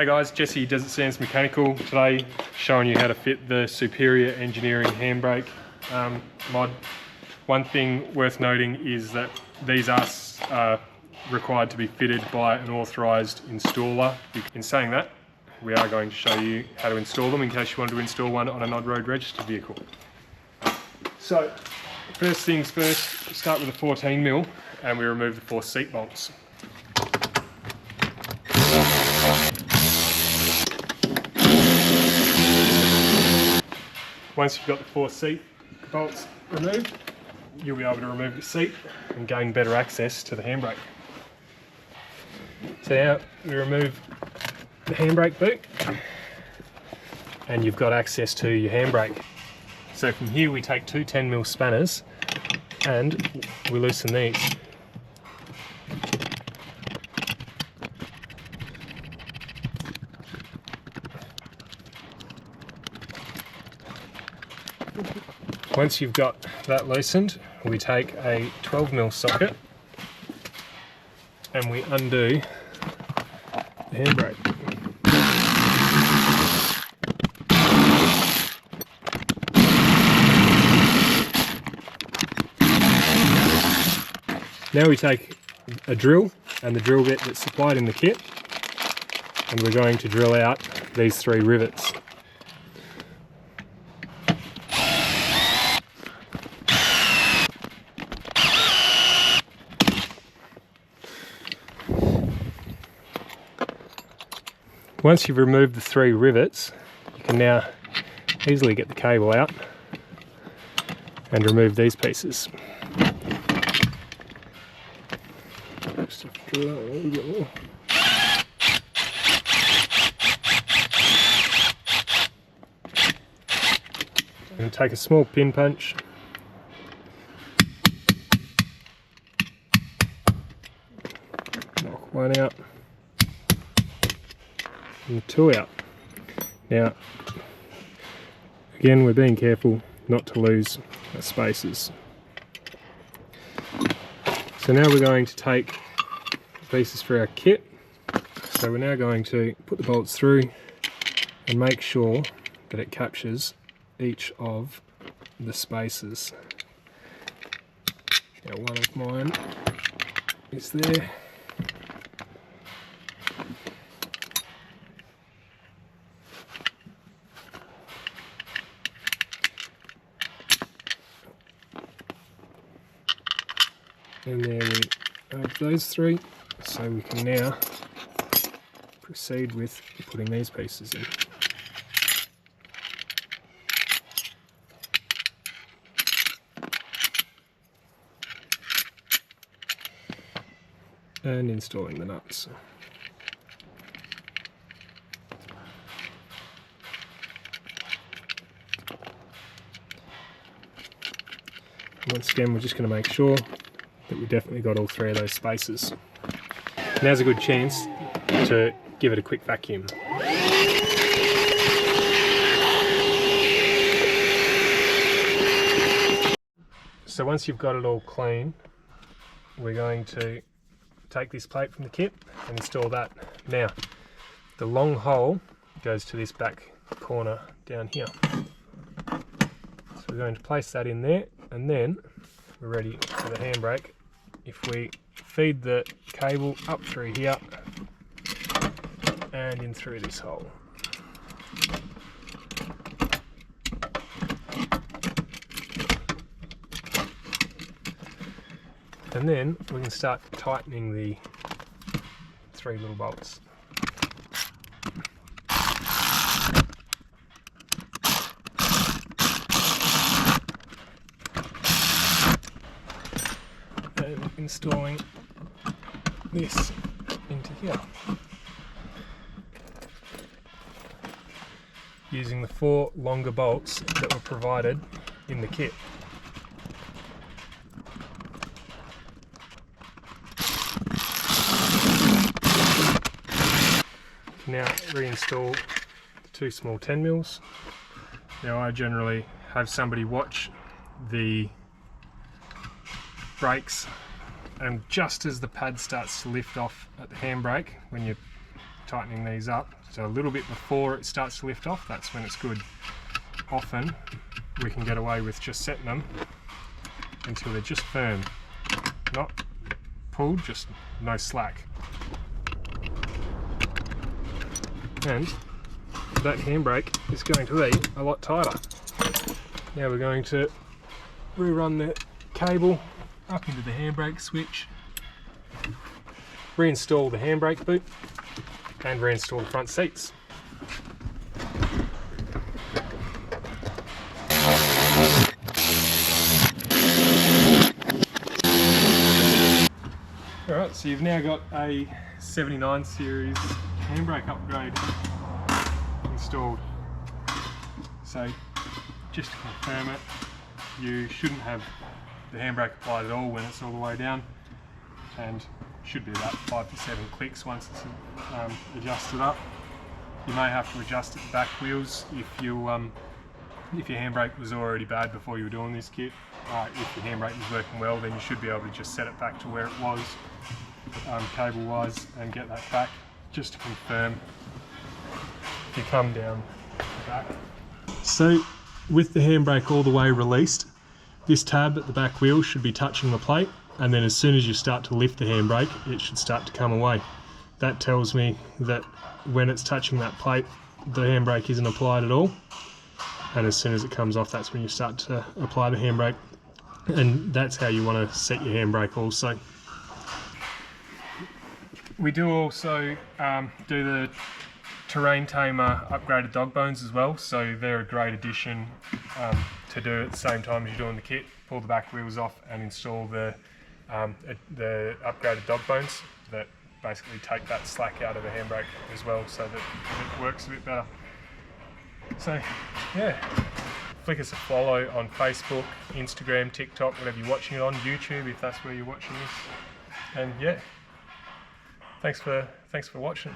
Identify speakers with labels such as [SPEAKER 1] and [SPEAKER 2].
[SPEAKER 1] Hey guys, Jesse Desert Sands Mechanical today, showing you how to fit the Superior Engineering handbrake mod. One thing worth noting is that these are required to be fitted by an authorised installer. In saying that, we are going to show you how to install them in case you want to install one on an on-road registered vehicle. So, first things first, we start with a 14mm and we remove the 4 seat bolts. Once you've got the 4 seat bolts removed, you'll be able to remove the seat and gain better access to the handbrake. So now we remove the handbrake boot and you've got access to your handbrake. So from here we take 2 10mm spanners and we loosen these. Once you've got that loosened, we take a 12mm socket and we undo the handbrake. Now we take a drill and the drill bit that's supplied in the kit, and we're going to drill out these 3 rivets. Once you've removed the 3 rivets, you can now easily get the cable out and remove these pieces. Just have to drill that a little bit more. And take a small pin punch. Knock one out. And 2 out. Now, again, we're being careful not to lose our spaces. So now we're going to take the pieces for our kit. So we're now going to put the bolts through and make sure that it captures each of the spaces. Now one of mine is there. And there we have those 3, so we can now proceed with putting these pieces in. And installing the nuts. Once again, we're just going to make sure that we definitely got all 3 of those spaces. Now's a good chance to give it a quick vacuum. So once you've got it all clean, we're going to take this plate from the kit and install that. Now, the long hole goes to this back corner down here. So we're going to place that in there, and then we're ready for the handbrake. If we feed the cable up through here and in through this hole. And then we can start tightening the 3 little bolts. And installing this into here. Using the 4 longer bolts that were provided in the kit. Now reinstall the 2 small 10mm. Now I generally have somebody watch the brakes, and just as the pad starts to lift off at the handbrake, when you're tightening these up. So a little bit before it starts to lift off, that's when it's good. Often we can get away with just setting them until they're just firm, not pulled, just no slack. And that handbrake is going to be a lot tighter. Now we're going to rerun the cable up into the handbrake switch, reinstall the handbrake boot, and reinstall the front seats. Alright, so you've now got a 79 series handbrake upgrade installed. So just to confirm it, you shouldn't have the handbrake applied at all when it's all the way down, and should be about 5 to 7 clicks once it's adjusted up. You may have to adjust at the back wheels if your handbrake was already bad before you were doing this kit. If your handbrake is working well, then you should be able to just set it back to where it was cable wise and get that back. Just to confirm, if you come down the back. So with the handbrake all the way released, this tab at the back wheel should be touching the plate, and then as soon as you start to lift the handbrake, it should start to come away. That tells me that when it's touching that plate, the handbrake isn't applied at all, and as soon as it comes off, that's when you start to apply the handbrake. And that's how you want to set your handbrake also. We do also do the Terrain Tamer upgraded dog bones as well, so they're a great addition to do at the same time as you're doing the kit. Pull the back wheels off and install the upgraded dog bones that basically take that slack out of the handbrake as well, so that it works a bit better. So yeah, flick us a follow on Facebook, Instagram, TikTok, whatever you're watching it on, YouTube if that's where you're watching this. And yeah, thanks for watching.